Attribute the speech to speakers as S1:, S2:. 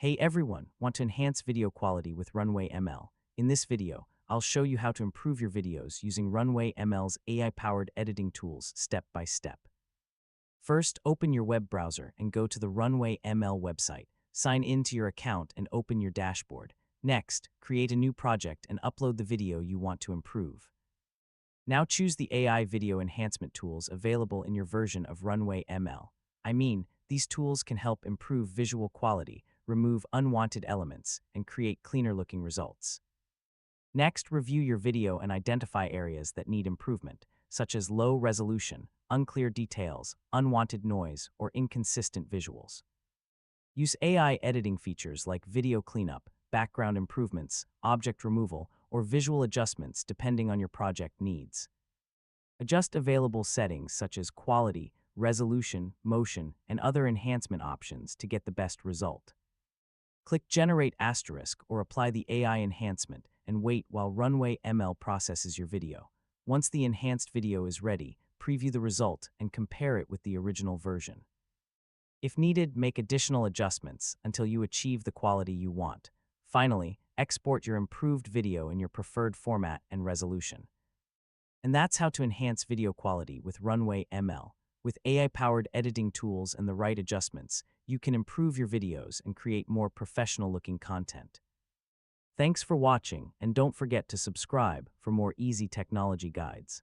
S1: Hey everyone, want to enhance video quality with Runway ML? In this video, I'll show you how to improve your videos using Runway ML's AI-powered editing tools step by step. First, open your web browser and go to the Runway ML website. Sign in to your account and open your dashboard. Next, create a new project and upload the video you want to improve. Now choose the AI video enhancement tools available in your version of Runway ML. These tools can help improve visual quality, remove unwanted elements, and create cleaner-looking results. Next, review your video and identify areas that need improvement, such as low resolution, unclear details, unwanted noise, or inconsistent visuals. Use AI editing features like video cleanup, background improvements, object removal, or visual adjustments depending on your project needs. Adjust available settings such as quality, resolution, motion, and other enhancement options to get the best result. Click Generate Asterisk or apply the AI enhancement and wait while Runway ML processes your video. Once the enhanced video is ready, preview the result and compare it with the original version. If needed, make additional adjustments until you achieve the quality you want. Finally, export your improved video in your preferred format and resolution. And that's how to enhance video quality with Runway ML. With AI-powered editing tools and the right adjustments, you can improve your videos and create more professional-looking content. Thanks for watching, and don't forget to subscribe for more easy technology guides.